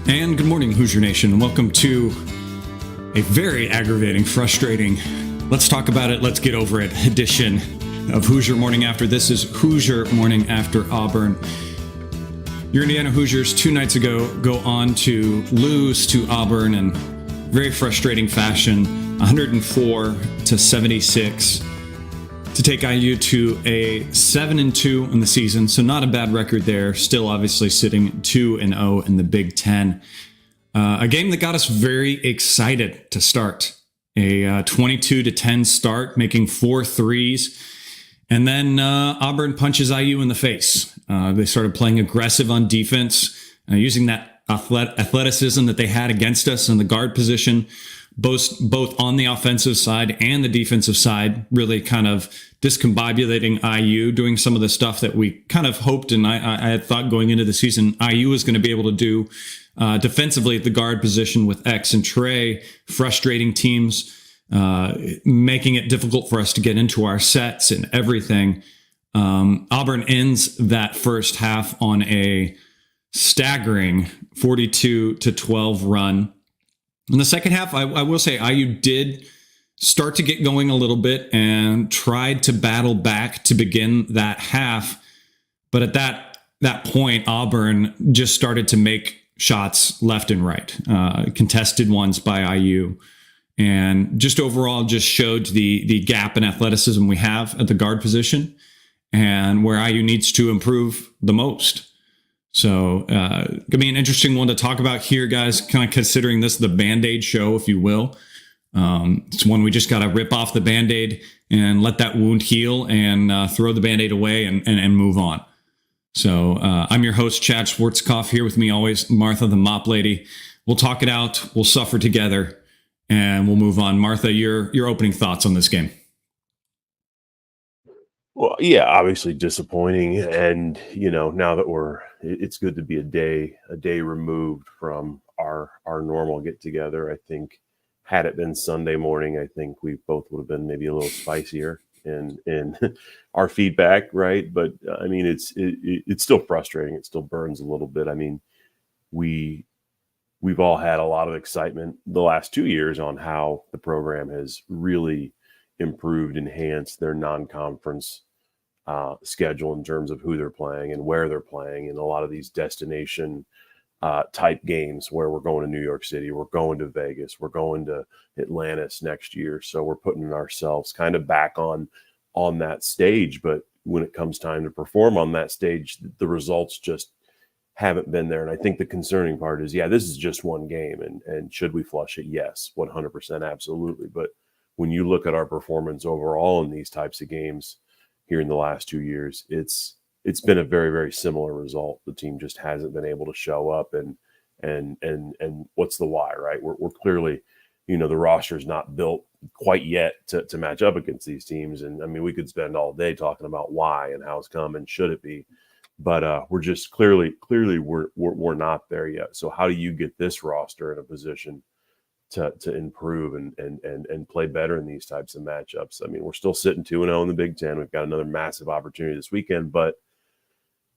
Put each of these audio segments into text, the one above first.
And good morning, Hoosier Nation, and welcome to a very aggravating, frustrating, let's talk about it, let's get over it edition of Hoosier Morning After. This is Hoosier Morning After Auburn. Your Indiana Hoosiers 2 nights ago go on to lose to Auburn in very frustrating fashion, 104-76, to take IU to a 7-2 in the season. So not a bad record there. Still obviously sitting 2-0 in the Big Ten. A game that got us very excited to start. A 22-10 start, making 4 threes. And then Auburn punches IU in the face. They started playing aggressive on defense, using that athleticism that they had against us in the guard position, both on the offensive side and the defensive side, really kind of discombobulating IU, doing some of the stuff that we kind of hoped and I had thought going into the season IU was going to be able to do defensively at the guard position with X and Trey, frustrating teams, making it difficult for us to get into our sets and everything. Auburn ends that first half on a staggering 42-12 run. In the second half, I will say IU did start to get going a little bit and tried to battle back to begin that half. But at that point, Auburn just started to make shots left and right, contested ones by IU, and just overall just showed the gap in athleticism we have at the guard position and where IU needs to improve the most. So gonna be an interesting one to talk about here, guys, kind of considering this the Band-Aid show, if you will. It's one we just got to rip off the Band-Aid and let that wound heal and throw the Band-Aid away and move on. So I'm your host, Chad Schwartzkopf, here with me always, Martha, the mop lady. We'll talk it out, we'll suffer together, and we'll move on. Martha, your opening thoughts on this game. Well, yeah, obviously disappointing. And, now that it's good to be a day removed from our normal get together. I think had it been Sunday morning, I think we both would have been maybe a little spicier in our feedback. Right. But I mean, it's still frustrating. It still burns a little bit. I mean, we've all had a lot of excitement the last 2 years on how the program has really improved, enhanced their non-conference schedule in terms of who they're playing and where they're playing, and a lot of these destination type games where we're going to New York City, we're going to Vegas, we're going to Atlantis next year. So we're putting ourselves kind of back on that stage. But when it comes time to perform on that stage, the results just haven't been there. And I think the concerning part is, this is just one game. And should we flush it? Yes, 100%, absolutely. But when you look at our performance overall in these types of games here in the last 2 years, it's been a very, very similar result. The team just hasn't been able to show up, and what's the why, right? We're clearly, the roster's not built quite yet to match up against these teams. And I mean, we could spend all day talking about why and how it's come and should it be, but we're just clearly we're not there yet. So how do you get this roster in a position to improve and play better in these types of matchups? I mean, we're still sitting 2-0 in the Big Ten. We've got another massive opportunity this weekend, but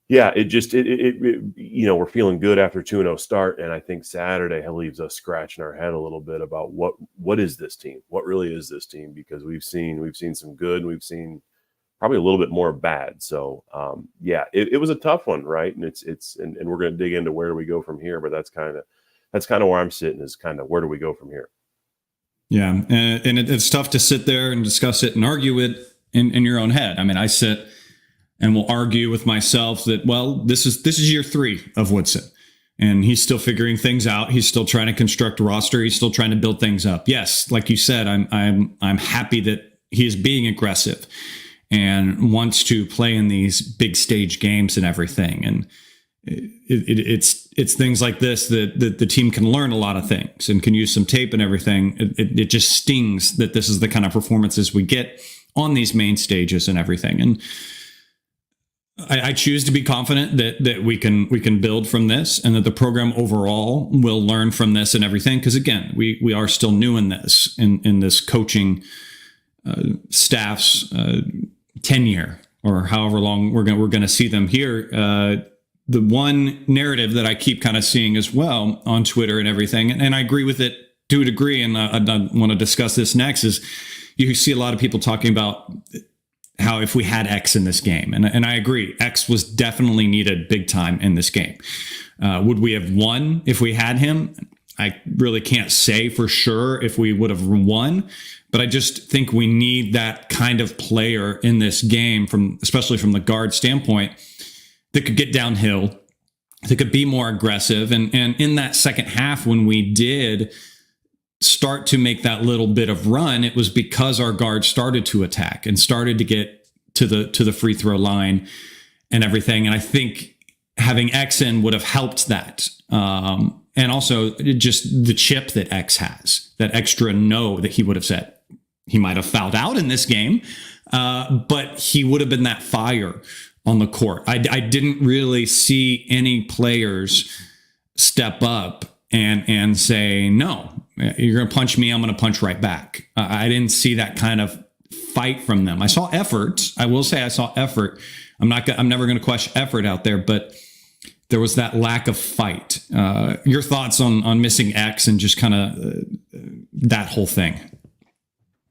yeah, we're feeling good after 2-0 start. And I think Saturday leaves us scratching our head a little bit about what is this team? What really is this team? Because we've seen some good, and we've seen probably a little bit more bad. So it was a tough one, right? And and we're going to dig into where do we go from here, but that's kind of where I'm sitting, is kind of where do we go from here? Yeah. And it's tough to sit there and discuss it and argue it in your own head. I mean, I sit and will argue with myself that, well, this is year 3 of Woodson, and he's still figuring things out. He's still trying to construct a roster. He's still trying to build things up. Yes, like you said, I'm happy that he is being aggressive and wants to play in these big stage games and everything. And it's things like this that the team can learn a lot of things and can use some tape and everything. It just stings that this is the kind of performances we get on these main stages and everything. And I choose to be confident that we can build from this, and that the program overall will learn from this and everything. Because again, we are still new in this coaching staff's tenure, or however long we're going to see them here. the one narrative that I keep kind of seeing as well on Twitter and everything, and I agree with it to a degree, and I want to discuss this next, is you see a lot of people talking about how if we had X in this game, and I agree, X was definitely needed big time in this game. Would we have won if we had him? I really can't say for sure if we would have won, but I just think we need that kind of player in this game, especially from the guard standpoint, that could get downhill, that could be more aggressive. And in that second half, when we did start to make that little bit of run, it was because our guards started to attack and started to get to the free throw line and everything. And I think having X in would have helped that. And also just the chip that X has, that extra no that he would have said. He might have fouled out in this game, but he would have been that fire on the court. I didn't really see any players step up and say, no, you're going to punch me, I'm going to punch right back. I didn't see that kind of fight from them. I saw effort. I will say I saw effort. I'm never going to question effort out there, but there was that lack of fight. Your thoughts on missing X and just kind of that whole thing?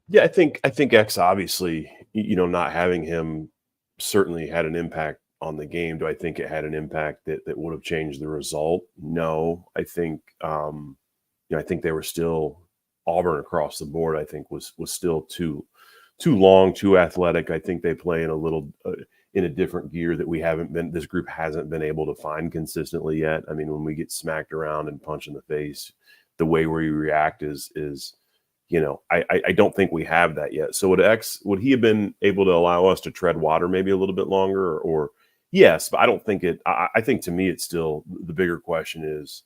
Yeah, I think X, obviously, not having him certainly had an impact on the game. Do I think it had an impact that would have changed the result? No. I think I think they were still Auburn across the board. I think was still too long, too athletic. I think they play in a little in a different gear that this group hasn't been able to find consistently yet. I mean, when we get smacked around and punched in the face, the way we react is I don't think we have that yet. So would he have been able to allow us to tread water maybe a little bit longer, or yes, but I don't think I think to me, it's still the bigger question is,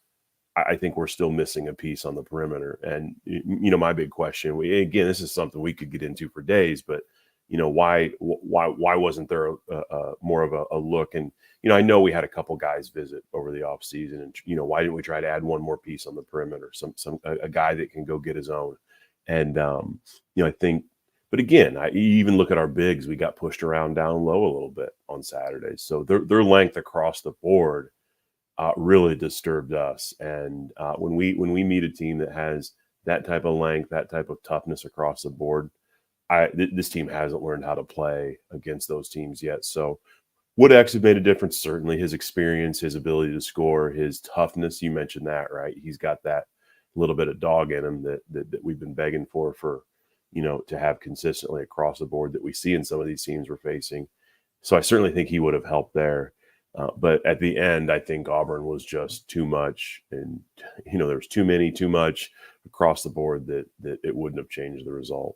I think we're still missing a piece on the perimeter. And, my big question, again, this is something we could get into for days, but why wasn't there more of a look? And, I know we had a couple guys visit over the off season, and, why didn't we try to add one more piece on the perimeter? A guy that can go get his own. And, I think, but again, you even look at our bigs, we got pushed around down low a little bit on Saturday. So their length across the board really disturbed us. And when we meet a team that has that type of length, that type of toughness across the board, this team hasn't learned how to play against those teams yet. So would X have made a difference? Certainly. His experience, his ability to score, his toughness, you mentioned that, right? He's got that little bit of dog in him that we've been begging for to have consistently across the board that we see in some of these teams we're facing. So I certainly think he would have helped there. But at the end, I think Auburn was just too much, and there was too much across the board that it wouldn't have changed the result.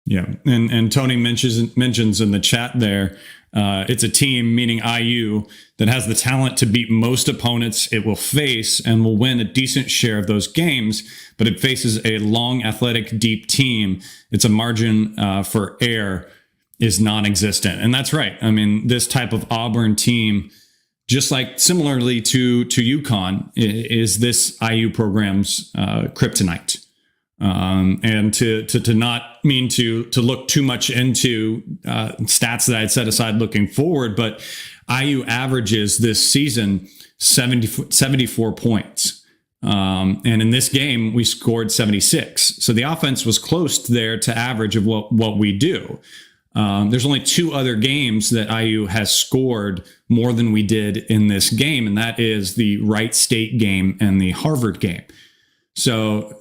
Yeah, and Tony mentions in the chat there, it's a team, meaning IU, that has the talent to beat most opponents it will face and will win a decent share of those games, but it faces a long, athletic, deep team. It's a margin for error is non-existent. And that's right. I mean, this type of Auburn team, just like similarly to UConn, is this IU program's kryptonite. And to not mean to look too much into stats that I had set aside looking forward, but IU averages this season 74 points. And in this game, we scored 76. So the offense was close there to average of what we do. There's only two other games that IU has scored more than we did in this game, and that is the Wright State game and the Harvard game. So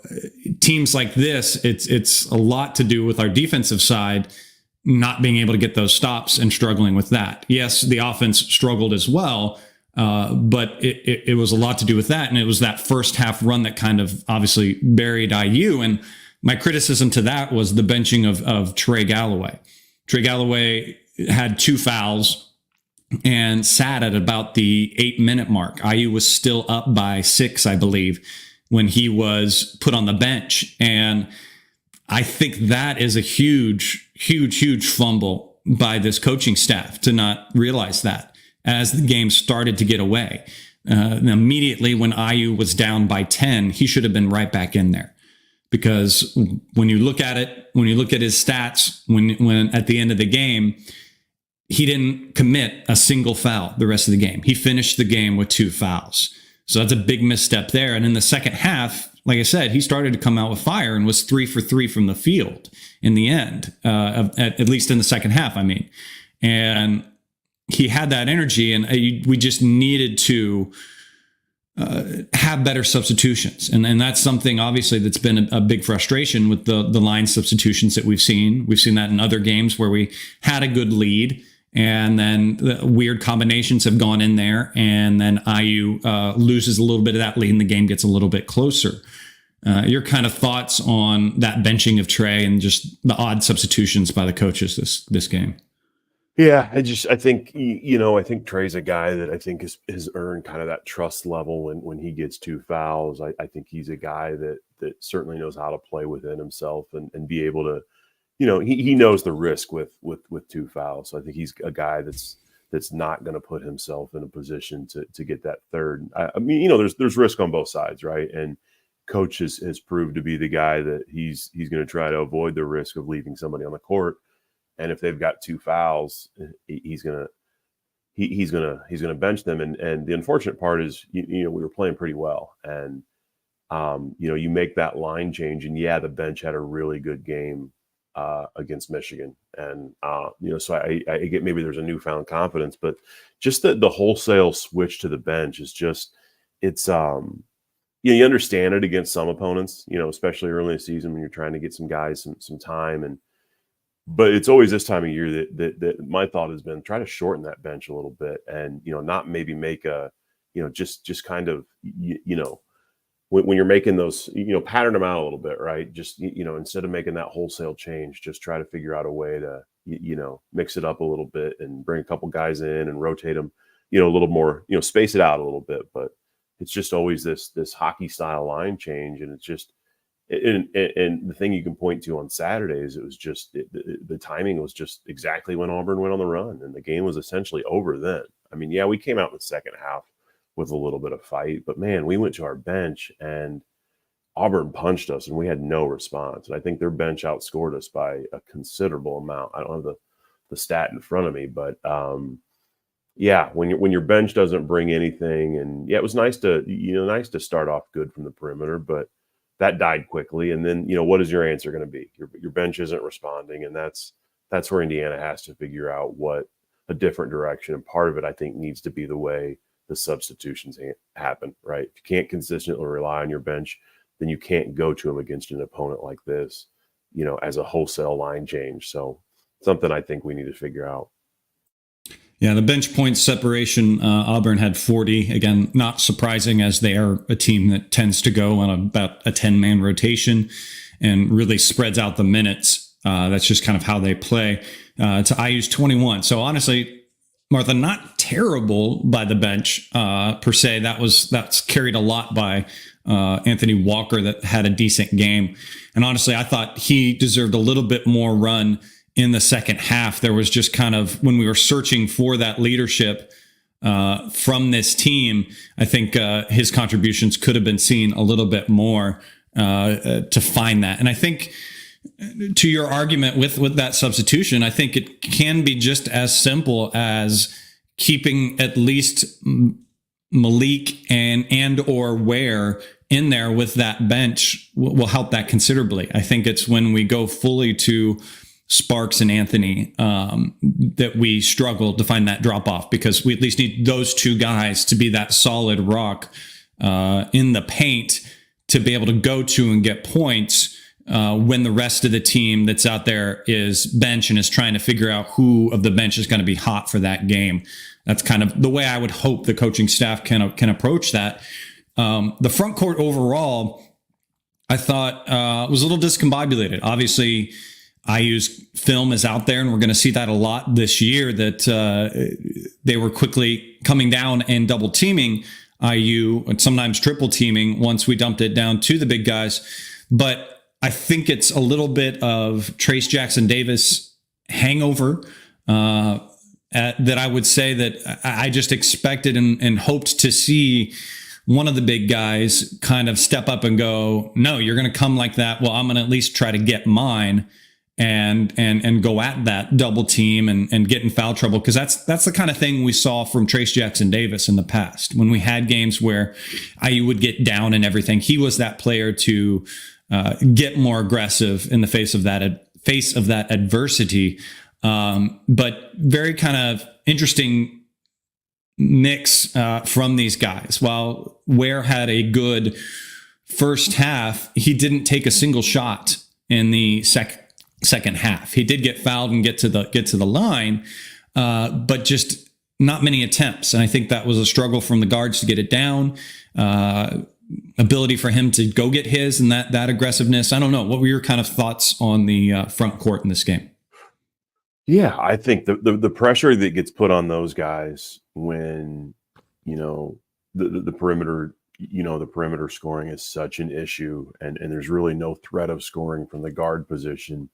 teams like this, it's a lot to do with our defensive side not being able to get those stops and struggling with that. Yes, the offense struggled as well, but it was a lot to do with that. And it was that first half run that kind of obviously buried IU. And my criticism to that was the benching of Trey Galloway. Trey Galloway had 2 fouls and sat at about the 8-minute mark. IU was still up by 6, I believe, when he was put on the bench. And I think that is a huge, huge, huge fumble by this coaching staff to not realize that as the game started to get away. Immediately when IU was down by 10, he should have been right back in there. Because when you look at it, when you look at his stats, when at the end of the game, he didn't commit a single foul the rest of the game. He finished the game with 2 fouls. So that's a big misstep there. And in the second half, like I said, he started to come out with fire and was 3 for 3 from the field in the end, at least in the second half, I mean. And he had that energy, and we just needed to have better substitutions. And that's something, obviously, that's been a big frustration with the line substitutions that we've seen. We've seen that in other games where we had a good lead, and then the weird combinations have gone in there, and then IU loses a little bit of that lead, and the game gets a little bit closer. Your kind of thoughts on that benching of Trey and just the odd substitutions by the coaches this game? Yeah, I think, I think Trey's a guy that I think has earned kind of that trust level when he gets 2 fouls. I think he's a guy that certainly knows how to play within himself and be able to, he knows the risk with 2 fouls. So I think he's a guy that's not going to put himself in a position to get that third. I mean, there's risk on both sides, right? And coach has proved to be the guy that he's going to try to avoid the risk of leaving somebody on the court. And if they've got 2 fouls, he's gonna bench them. And the unfortunate part is, we were playing pretty well, and you make that line change, and the bench had a really good game against Michigan, and so I get maybe there's a newfound confidence, but just the wholesale switch to the bench is just you understand it against some opponents, especially early in the season when you're trying to get some guys some time but it's always this time of year that my thought has been try to shorten that bench a little bit, and not maybe make a just kind of when you're making those pattern them out a little bit, right? Just instead of making that wholesale change, just try to figure out a way to mix it up a little bit and bring a couple guys in and rotate them a little more, space it out a little bit. But it's just always this hockey style line change, and it's just. And the thing you can point to on Saturdays, it was just the timing was just exactly when Auburn went on the run, and the game was essentially over then. I mean, we came out in the second half with a little bit of fight, but man, we went to our bench and Auburn punched us, and we had no response. And I think their bench outscored us by a considerable amount. I don't have the stat in front of me, but when your bench doesn't bring anything, and it was nice to start off good from the perimeter, but that died quickly. And then, what is your answer going to be? Your bench isn't responding. And that's where Indiana has to figure out what a different direction. And part of it, I think, needs to be the way the substitutions happen, right? If you can't consistently rely on your bench, then you can't go to them against an opponent like this, as a wholesale line change. So something I think we need to figure out. Yeah, the bench points separation, Auburn had 40. Again, not surprising, as they are a team that tends to go on about a 10-man rotation and really spreads out the minutes. That's just kind of how they play. To IU's 21. So honestly, Martha, not terrible by the bench per se. That's carried a lot by Anthony Walker, that had a decent game. And honestly, I thought he deserved a little bit more run in the second half. There was just kind of, when we were searching for that leadership from this team, I think his contributions could have been seen a little bit more to find that. And I think, to your argument with that substitution, I think it can be just as simple as keeping at least Malik and or Ware in there with that bench will help that considerably. I think it's when we go fully to Sparks and Anthony that we struggle to find that drop off, because we at least need those 2 guys to be that solid rock in the paint to be able to go to and get points when the rest of the team that's out there is bench and is trying to figure out who of the bench is going to be hot for that game. That's kind of the way I would hope the coaching staff can approach that. The front court overall, I thought was a little discombobulated. Obviously, IU's film is out there, and we're going to see that a lot this year, that they were quickly coming down and double teaming IU, and sometimes triple teaming once we dumped it down to the big guys. But I think it's a little bit of Trace Jackson Davis hangover that I would say that I just expected and hoped to see one of the big guys kind of step up and go, no, you're going to come like that. Well, I'm going to at least try to get mine. and go at that double team and get in foul trouble, because that's the kind of thing we saw from Trace Jackson Davis in the past when we had games where IU would get down and everything. He was that player to get more aggressive in the face of that adversity. But very kind of interesting mix from these guys. While Ware had a good first half, he didn't take a single shot in the second half. He did get fouled and get to the line, but just not many attempts. And I think that was a struggle from the guards to get it down. Ability for him to go get his and that aggressiveness. I don't know. What were your kind of thoughts on the front court in this game? Yeah, I think the pressure that gets put on those guys when, the perimeter, the perimeter scoring is such an issue, and there's really no threat of scoring from the guard position.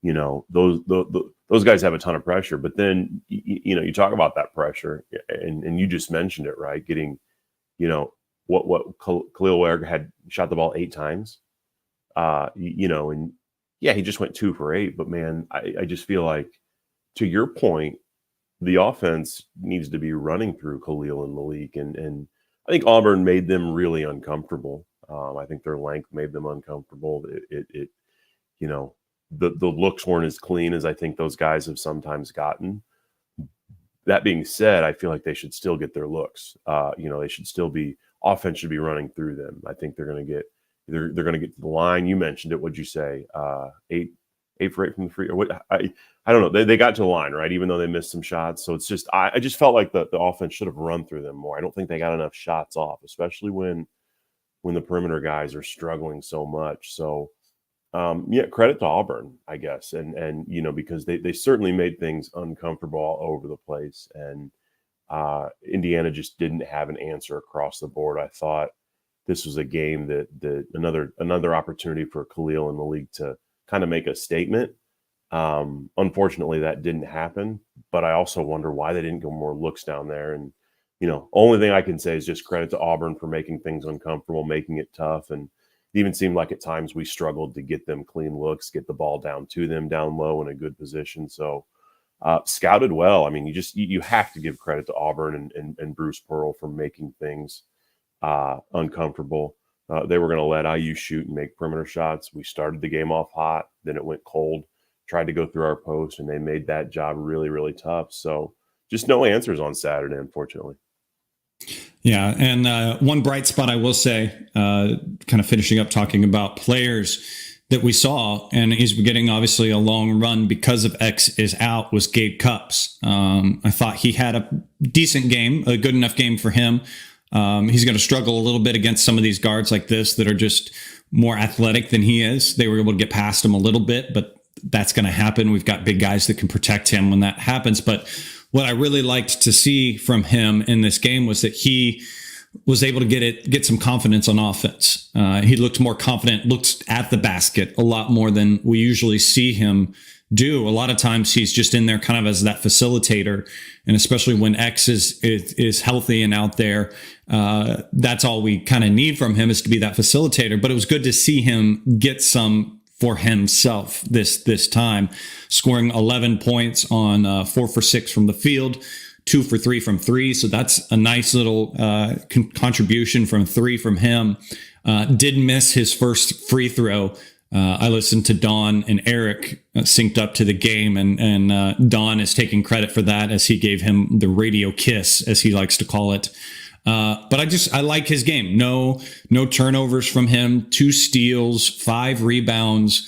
Those guys have a ton of pressure. But then, you talk about that pressure, and you just mentioned it, right? Getting, what Khalil Ware had shot the ball 8 times, and yeah, he just went 2 for 8. But man, I just feel like, to your point, the offense needs to be running through Khalil and Malik, and I think Auburn made them really uncomfortable. I think their length made them uncomfortable. The looks weren't as clean as I think those guys have sometimes gotten. That being said, I feel like they should still get their looks. They should still be, offense should be running through them. I think they're going to get to the line. You mentioned it. What'd you say? 8 for 8 from the free, or what? I don't know. They got to the line, right? Even though they missed some shots. So it's just, I just felt like the offense should have run through them more. I don't think they got enough shots off, especially when the perimeter guys are struggling so much. So credit to Auburn, I guess. And because they certainly made things uncomfortable all over the place. And Indiana just didn't have an answer across the board. I thought this was a game that another opportunity for Khalil and the league to kind of make a statement. Unfortunately, that didn't happen, but I also wonder why they didn't go more looks down there. And, only thing I can say is just credit to Auburn for making things uncomfortable, making it tough. And it even seemed like at times we struggled to get them clean looks, get the ball down to them down low in a good position. So scouted well. I mean, you have to give credit to Auburn and Bruce Pearl for making things uncomfortable. They were going to let IU shoot and make perimeter shots. We started the game off hot, then it went cold, tried to go through our post, and they made that job really, really tough. So just no answers on Saturday, unfortunately. Yeah, and one bright spot I will say, kind of finishing up talking about players that we saw, and he's getting obviously a long run because of X is out, was Gabe Cupps. I thought he had a decent game, a good enough game for him. He's going to struggle a little bit against some of these guards like this that are just more athletic than he is. They were able to get past him a little bit, but that's going to happen. We've got big guys that can protect him when that happens. But what I really liked to see from him in this game was that he was able to get some confidence on offense. He looked more confident, looked at the basket a lot more than we usually see him do. A lot of times he's just in there kind of as that facilitator, and especially when X is healthy and out there, that's all we kind of need from him, is to be that facilitator. But it was good to see him get some for himself this time, scoring 11 points on 4 for 6 from the field, 2 for 3 from 3. So that's a nice little contribution from 3 from him. Did miss his first free throw. I listened to Don and Eric synced up to the game, and Don is taking credit for that, as he gave him the radio kiss, as he likes to call it. But I like his game. No turnovers from him, 2 steals, 5 rebounds,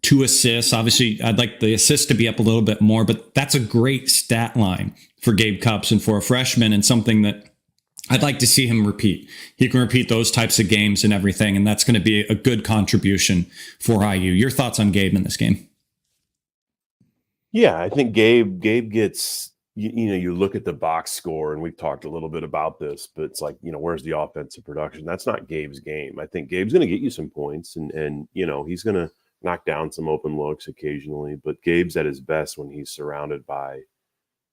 2 assists. Obviously, I'd like the assists to be up a little bit more, but that's a great stat line for Gabe Cupps and for a freshman, and something that I'd like to see him repeat. He can repeat those types of games and everything, and that's going to be a good contribution for IU. Your thoughts on Gabe in this game? Yeah, I think Gabe gets, you look at the box score, and we've talked a little bit about this, but it's like, where's the offensive production? That's not Gabe's game. I think Gabe's going to get you some points, and he's going to knock down some open looks occasionally, but Gabe's at his best when he's surrounded by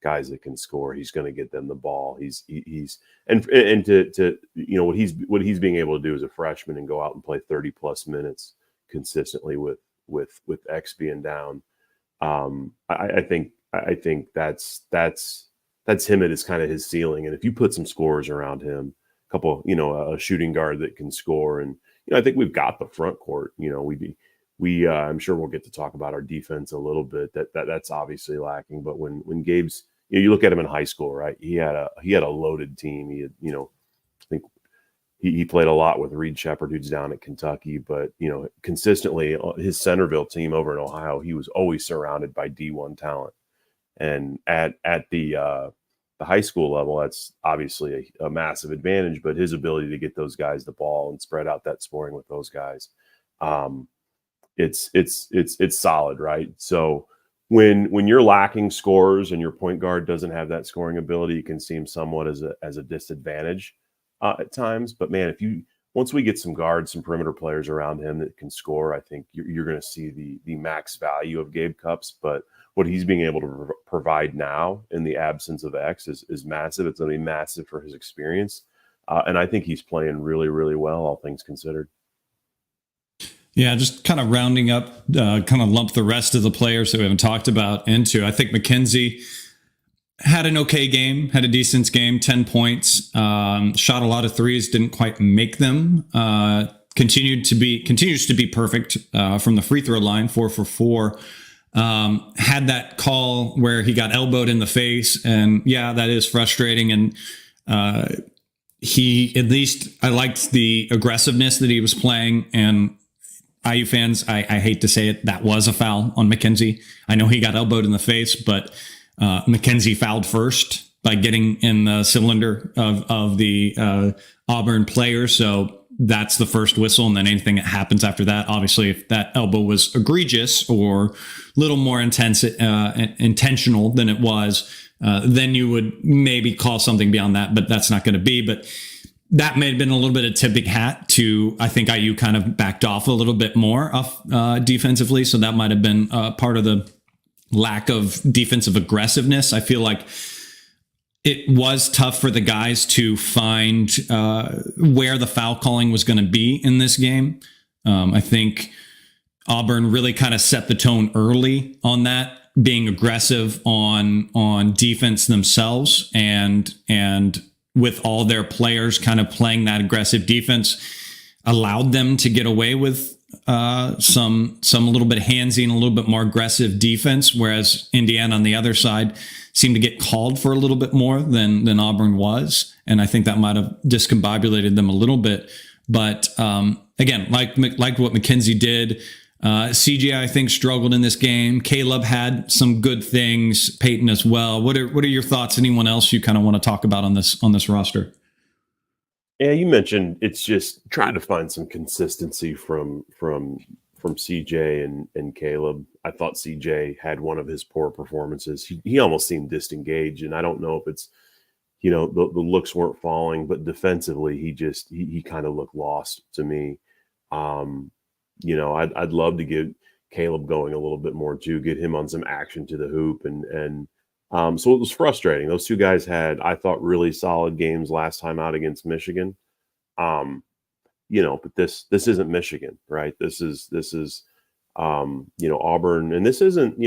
guys that can score. He's going to get them the ball. He's and to what he's being able to do as a freshman and go out and play 30 plus minutes consistently with X being down. I think that's him at his kind of his ceiling. And if you put some scorers around him, a couple, a shooting guard that can score, and I think we've got the front court. I'm sure we'll get to talk about our defense a little bit. That's obviously lacking. But when Gabe's, you look at him in high school, right? He had a loaded team. He had, I think he played a lot with Reed Shepherd, who's down at Kentucky. But consistently, his Centerville team over in Ohio, he was always surrounded by D1 talent. And at the high school level, that's obviously a massive advantage. But his ability to get those guys the ball and spread out that scoring with those guys, it's solid, right? So when you're lacking scores and your point guard doesn't have that scoring ability, you can see him somewhat as a disadvantage at times. But man, once we get some guards, some perimeter players around him that can score, I think you're going to see the max value of Gabe Cupps. But what he's being able to provide now in the absence of X is massive. It's going to be massive for his experience. And I think he's playing really, really well, all things considered. Yeah, just kind of rounding up, kind of lump the rest of the players that we haven't talked about into. I think McKenzie had an okay game, had a decent game, 10 points, shot a lot of threes, didn't quite make them. Continues to be perfect from the free throw line, 4 for 4. Had that call where he got elbowed in the face, and yeah, that is frustrating. And he, at least, I liked the aggressiveness that he was playing. And IU fans, I hate to say it, that was a foul on McKenzie. I know he got elbowed in the face, but McKenzie fouled first by getting in the cylinder of the Auburn player. So that's the first whistle. And then anything that happens after that, obviously, if that elbow was egregious or a little more intentional than it was, then you would maybe call something beyond that, but that's not going to be. But that may have been a little bit of tipping hat to, I think IU kind of backed off a little bit more defensively. So that might have been part of the lack of defensive aggressiveness. I feel like it was tough for the guys to find where the foul calling was going to be in this game. I think Auburn really kind of set the tone early on that, being aggressive on defense themselves, and with all their players kind of playing that aggressive defense, allowed them to get away with some a little bit handsy and a little bit more aggressive defense, whereas Indiana on the other side seemed to get called for a little bit more than Auburn was. And I think that might have discombobulated them a little bit. But again, like what McKenzie did, CJ, I think, struggled in this game. Caleb had some good things. Peyton as well. What are your thoughts? Anyone else you kind of want to talk about on this roster? Yeah, you mentioned it's just trying to find some consistency from CJ and Caleb. I thought CJ had one of his poor performances. He almost seemed disengaged, and I don't know if it's the looks weren't falling, but defensively he kind of looked lost to me. I'd love to get Caleb going a little bit more too, get him on some action to the hoop. And so it was frustrating. Those two guys had, I thought, really solid games last time out against Michigan. But this isn't Michigan, right? This is Auburn. And this isn't,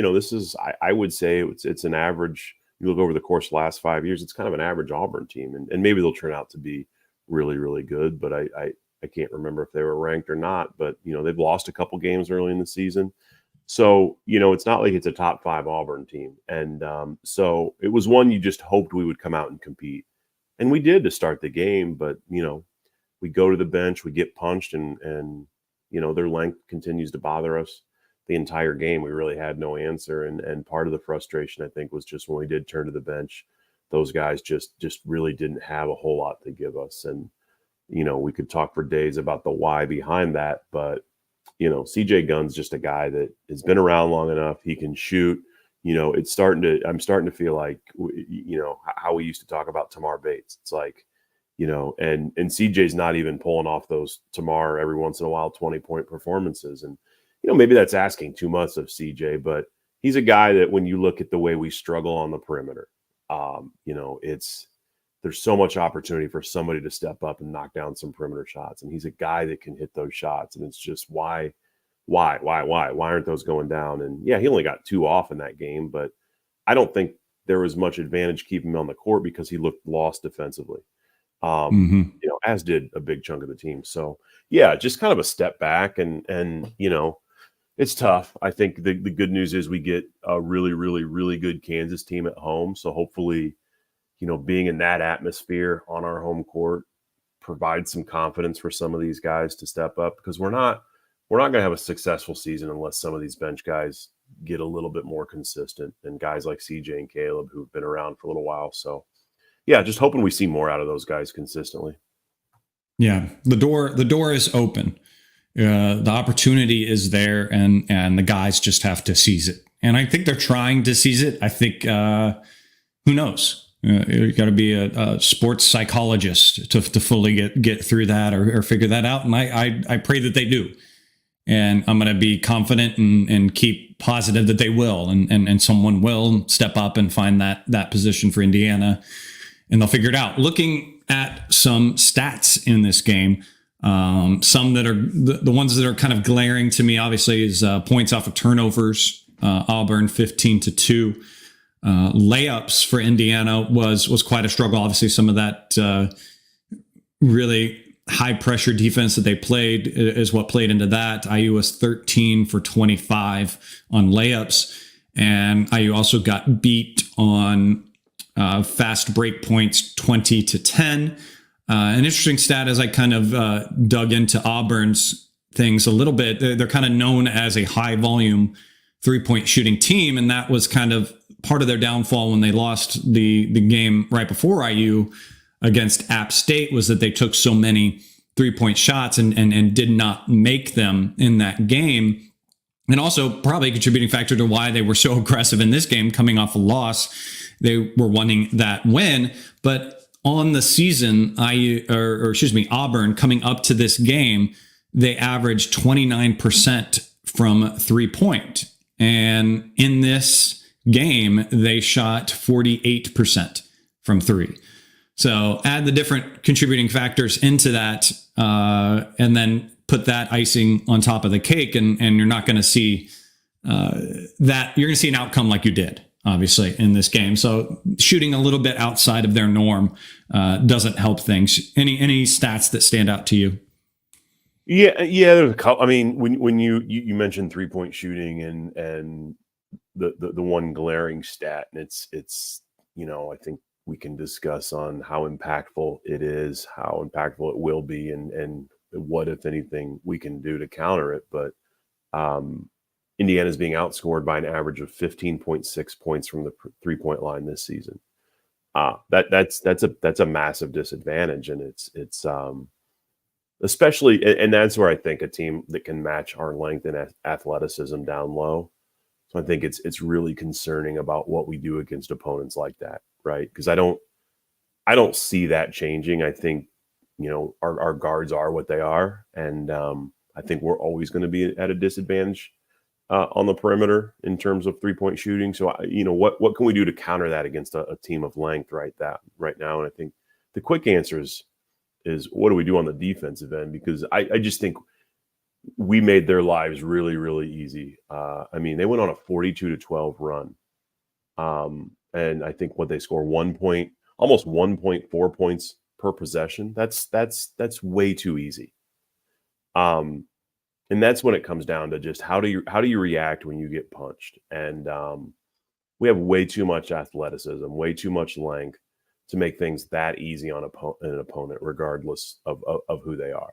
I would say it's an average. You look over the course of the last 5 years, it's kind of an average Auburn team. And maybe they'll turn out to be really, really good. But I can't remember if they were ranked or not, but they've lost a couple games early in the season. So, it's not like it's a top 5 Auburn team. And so it was one you just hoped we would come out and compete. And we did to start the game, but we go to the bench, we get punched, and their length continues to bother us the entire game. We really had no answer. And part of the frustration, I think, was just when we did turn to the bench, those guys just really didn't have a whole lot to give us. And we could talk for days about the why behind that, but CJ Gunn's just a guy that has been around long enough. He can shoot. I'm starting to feel like how we used to talk about Tamar Bates. It's like, and CJ's not even pulling off those Tamar every once in a while 20-point performances. And maybe that's asking too much of CJ, but he's a guy that when you look at the way we struggle on the perimeter, there's so much opportunity for somebody to step up and knock down some perimeter shots. And he's a guy that can hit those shots. And it's just why why aren't those going down? And yeah, he only got 2 off in that game, but I don't think there was much advantage keeping him on the court because he looked lost defensively. Mm-hmm. As did a big chunk of the team. So yeah, just kind of a step back, and it's tough. I think the good news is we get a really, really, really good Kansas team at home. So hopefully, being in that atmosphere on our home court provides some confidence for some of these guys to step up, because we're not going to have a successful season unless some of these bench guys get a little bit more consistent, and guys like CJ and Caleb who've been around for a little while. So yeah, just hoping we see more out of those guys consistently. Yeah, the door is open. The opportunity is there, and the guys just have to seize it. And I think they're trying to seize it. I think who knows? You got to be a sports psychologist to fully get through that or figure that out. And I pray that they do. And I'm going to be confident and keep positive that they will, and someone will step up and find that position for Indiana, and they'll figure it out. Looking at some stats in this game, some that are the ones that are kind of glaring to me, obviously, is points off of turnovers. Auburn 15-2. Layups for Indiana was quite a struggle. Obviously, some of that really high pressure defense that they played is what played into that. IU was 13 for 25 on layups, and IU also got beat on fast break points 20-10. An interesting stat as I kind of dug into Auburn's things a little bit, they're kind of known as a high volume 3-point shooting team, and that was kind of part of their downfall when they lost the game right before IU against App State, was that they took so many 3-point shots and did not make them in that game. And also probably a contributing factor to why they were so aggressive in this game, coming off a loss. They were wanting that win. But on the season, Auburn, coming up to this game, they averaged 29% from 3-point. And in this game, they shot 48% from 3. So add the different contributing factors into that, and then put that icing on top of the cake, and you're not going to see that. You're going to see an outcome like you did, obviously, in this game. So shooting a little bit outside of their norm doesn't help things. Any stats that stand out to you? Yeah. There's a couple. I mean, when you mentioned 3-point shooting and the one glaring stat, and it's I think we can discuss on how impactful it is, how impactful it will be, and what, if anything, we can do to counter it. But Indiana is being outscored by an average of 15.6 points from the 3-point line this season. That's a massive disadvantage, and it's especially, and that's where I think a team that can match our length and athleticism down low. So I think it's really concerning about what we do against opponents like that, right? Because I don't see that changing. I think our guards are what they are, and I think we're always going to be at a disadvantage on the perimeter in terms of 3-point shooting. So what can we do to counter that against a team of length right now? And I think the quick answer is what do we do on the defensive end? Because I just think we made their lives really, really easy. I mean, they went on a 42-12 run. And I think what they score almost 1.4 points per possession. That's way too easy. And that's when it comes down to just how do you react when you get punched? And we have way too much athleticism, way too much length to make things that easy on an opponent, regardless of who they are.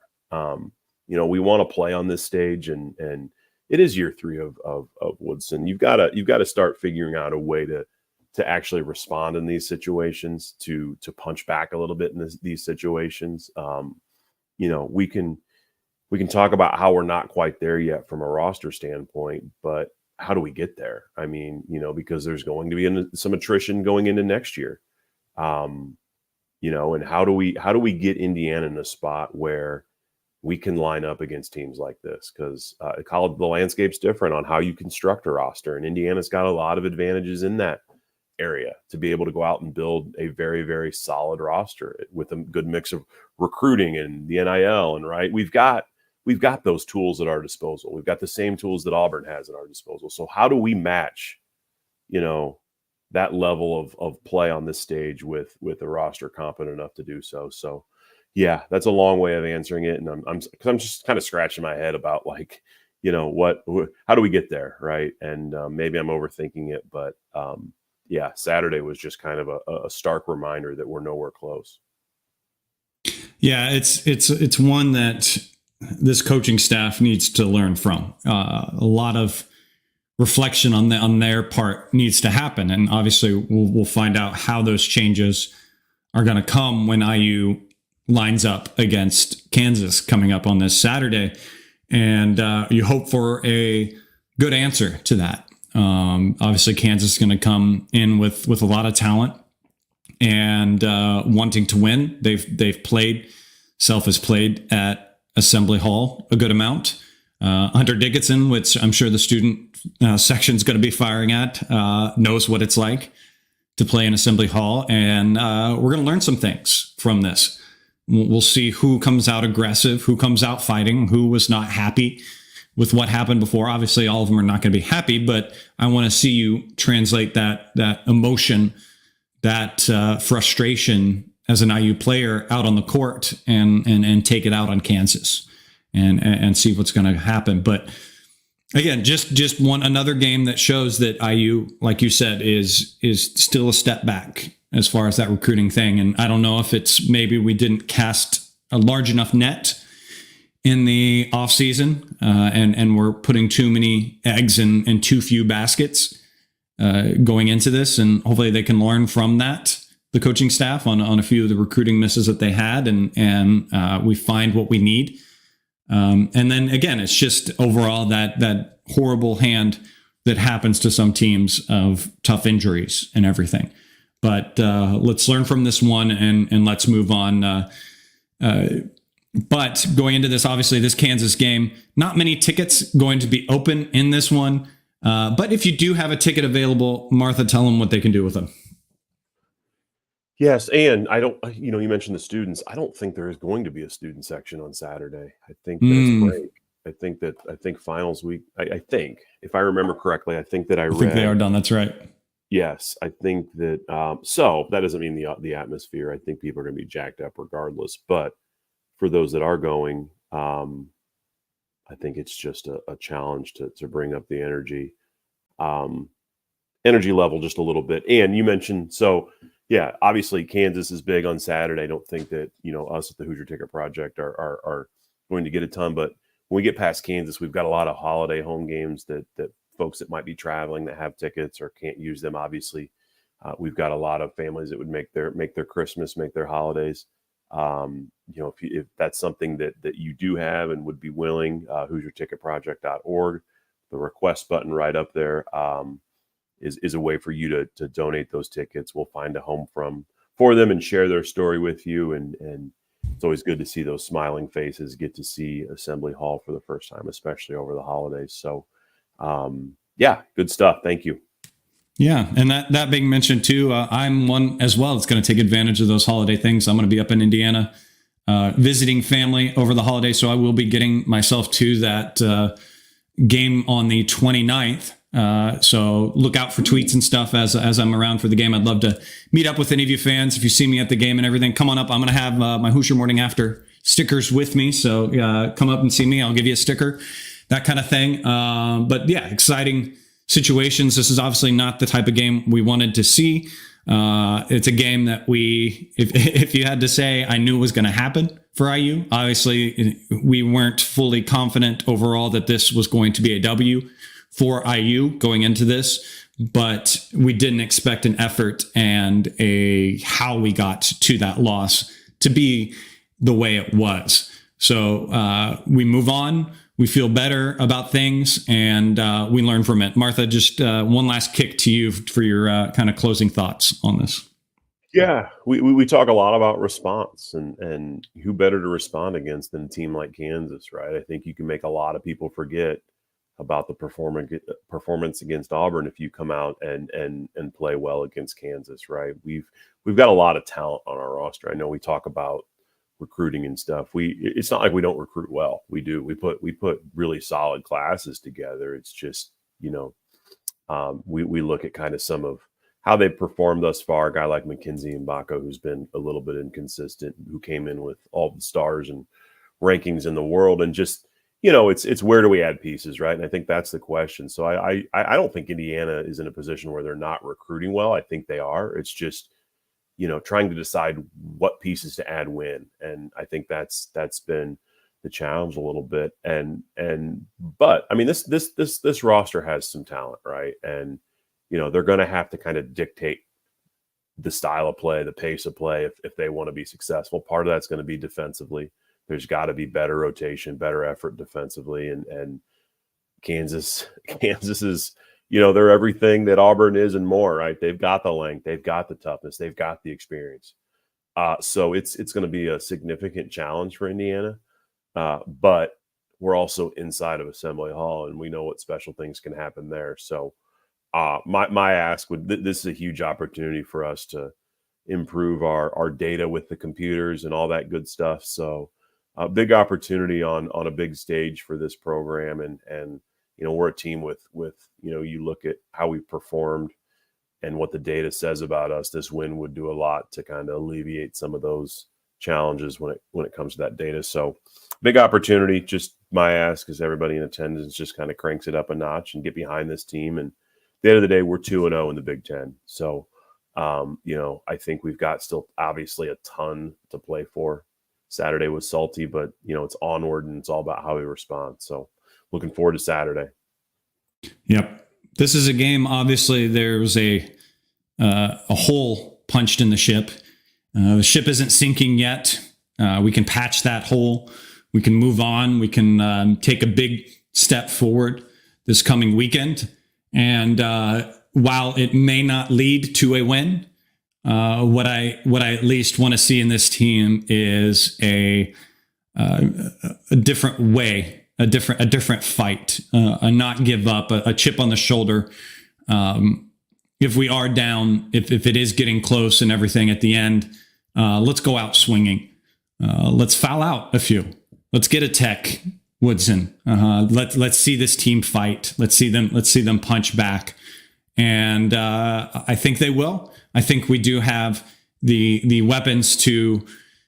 We want to play on this stage, and it is year 3 of Woodson. You've got to start figuring out a way to actually respond in these situations, to punch back a little bit in these situations. We can talk about how we're not quite there yet from a roster standpoint, but how do we get there? I mean, because there's going to be some attrition going into next year. And how do we get Indiana in a spot where we can line up against teams like this? Because the landscape's different on how you construct a roster, and Indiana's got a lot of advantages in that area to be able to go out and build a very, very solid roster with a good mix of recruiting and the NIL. And right, we've got we've got those tools at our disposal. We've got the same tools that Auburn has at our disposal. So how do we match, that level of play on this stage with a roster competent enough to do so? So yeah, that's a long way of answering it. And I'm just kind of scratching my head about like, how do we get there? Right. And maybe I'm overthinking it, but yeah, Saturday was just kind of a stark reminder that we're nowhere close. Yeah, it's one that this coaching staff needs to learn from. A lot of reflection on their part needs to happen, and obviously we'll find out how those changes are going to come when IU lines up against Kansas coming up on this Saturday, and you hope for a good answer to that. Obviously, Kansas is going to come in with a lot of talent and wanting to win. They've played. Self has played at Assembly Hall a good amount. Hunter Dickinson, which I'm sure the student section is going to be firing at, knows what it's like to play in Assembly Hall, and we're going to learn some things from this. We'll see who comes out aggressive, who comes out fighting, who was not happy with what happened before. Obviously, all of them are not going to be happy, but I want to see you translate that emotion, that frustration as an IU player out on the court and take it out on Kansas and see what's going to happen. But again, just another game that shows that IU, like you said, is still a step back as far as that recruiting thing. And I don't know if it's maybe we didn't cast a large enough net in the off season, and we're putting too many eggs in too few baskets going into this, and hopefully they can learn from that, the coaching staff, on a few of the recruiting misses that they had, and we find what we need. And then again, it's just overall that horrible hand that happens to some teams of tough injuries and everything. But let's learn from this one and let's move on. But going into this, obviously, this Kansas game, not many tickets going to be open in this one. But if you do have a ticket available, Martha, tell them what they can do with them. Yes, and I don't, you mentioned the students. I don't think there is going to be a student section on Saturday. I think that's break. I think finals week. I think, if I remember correctly, I think that I read. Think they are done. That's right. Yes, I think that. So that doesn't mean the atmosphere. I think people are going to be jacked up regardless. But for those that are going, I think it's just a challenge to bring up the energy level just a little bit. And you mentioned, so yeah, obviously Kansas is big on Saturday. I don't think that, us at the Hoosier Ticket Project are going to get a ton, but when we get past Kansas, we've got a lot of holiday home games that folks that might be traveling that have tickets or can't use them. Obviously, we've got a lot of families that would make their Christmas, make their holidays. If that's something that you do have and would be willing, HoosierTicketProject.org, the request button right up there, is a way for you to donate those tickets. We'll find a home for them and share their story with you. And it's always good to see those smiling faces, get to see Assembly Hall for the first time, especially over the holidays. So, yeah, good stuff. Thank you. Yeah, and that being mentioned too, I'm one as well that's going to take advantage of those holiday things. I'm going to be up in Indiana visiting family over the holiday, so I will be getting myself to that game on the 29th. So look out for tweets and stuff as I'm around for the game. I'd love to meet up with any of you fans. If you see me at the game and everything, come on up. I'm going to have my Hoosier Morning After stickers with me. So come up and see me. I'll give you a sticker, that kind of thing. But yeah, exciting situations. This is obviously not the type of game we wanted to see. It's a game that if you had to say, I knew was going to happen for IU. Obviously, we weren't fully confident overall that this was going to be a W for IU going into this, but we didn't expect an effort and how we got to that loss to be the way it was. So we move on. We feel better about things, and we learn from it. Martha, just one last kick to you for your kind of closing thoughts on this. Yeah, we talk a lot about response, and who better to respond against than a team like Kansas, right? I think you can make a lot of people forget about the performance against Auburn if you come out and play well against Kansas, right? We've got a lot of talent on our roster. I know we talk about recruiting and stuff. It's not like we don't recruit well. We do. We put really solid classes together. It's just, we look at kind of some of how they've performed thus far. A guy like McKenzie and Baco, who's been a little bit inconsistent, who came in with all the stars and rankings in the world, and just, it's where do we add pieces, right? And I think that's the question. So I don't think Indiana is in a position where they're not recruiting well. I think they are. It's just, trying to decide what pieces to add when. And I think that's been the challenge a little bit. But I mean, this roster has some talent, right? And, they're going to have to kind of dictate the style of play, the pace of play, if they want to be successful. Part of that's going to be defensively. There's got to be better rotation, better effort defensively. And Kansas is, they're everything that Auburn is and more, right? They've got the length, they've got the toughness, they've got the experience. So it's going to be a significant challenge for Indiana. But we're also inside of Assembly Hall, and we know what special things can happen there. So my ask this is a huge opportunity for us to improve our data with the computers and all that good stuff. So a big opportunity on a big stage for this program. And we're a team with you look at how we performed and what the data says about us. This win would do a lot to kind of alleviate some of those challenges when it comes to that data. So big opportunity. Just my ask is everybody in attendance just kind of cranks it up a notch and get behind this team. And at the end of the day, we're 2-0 in the Big Ten. So, I think we've got still obviously a ton to play for. Saturday was salty, but it's onward, and it's all about how we respond. So looking forward to Saturday. Yep. This is a game. Obviously there's a hole punched in the ship. The ship isn't sinking yet. We can patch that hole. We can move on. We can take a big step forward this coming weekend. And while it may not lead to a win, what I at least want to see in this team is a different way, a different fight, a not give up, a chip on the shoulder. If we are down, if it is getting close and everything at the end, let's go out swinging. Let's foul out a few. Let's get a tech, Woodson. Let's see this team fight. Let's see them punch back. And I think they will. I think we do have the weapons to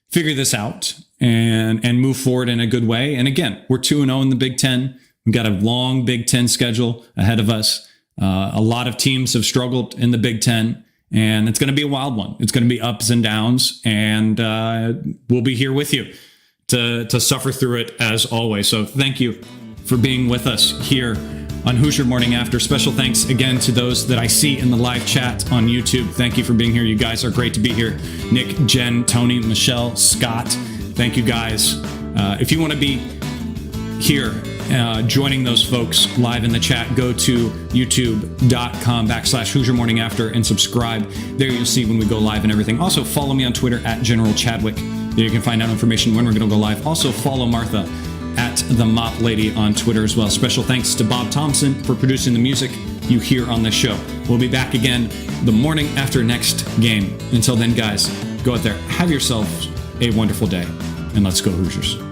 figure this out and move forward in a good way. And again, we're 2-0 in the Big Ten. We've got a long Big Ten schedule ahead of us. A lot of teams have struggled in the Big Ten, and it's going to be a wild one. It's going to be ups and downs, and we'll be here with you to suffer through it as always. So thank you for being with us here on Hoosier Morning After. Special thanks again to those that I see in the live chat on YouTube. Thank you for being here. You guys are great to be here. Nick, Jen, Tony, Michelle, Scott. Thank you guys. If you want to be here joining those folks live in the chat, go to youtube.com/Hoosier Morning After and subscribe. There you'll see when we go live and everything. Also follow me on Twitter at General Chadwick. There you can find out information when we're going to go live. Also follow Martha at the Mop Lady on Twitter as well. Special thanks to Bob Thompson for producing the music you hear on this show. We'll be back again the morning after next game. Until then, guys, go out there, have yourselves a wonderful day, and let's go Hoosiers.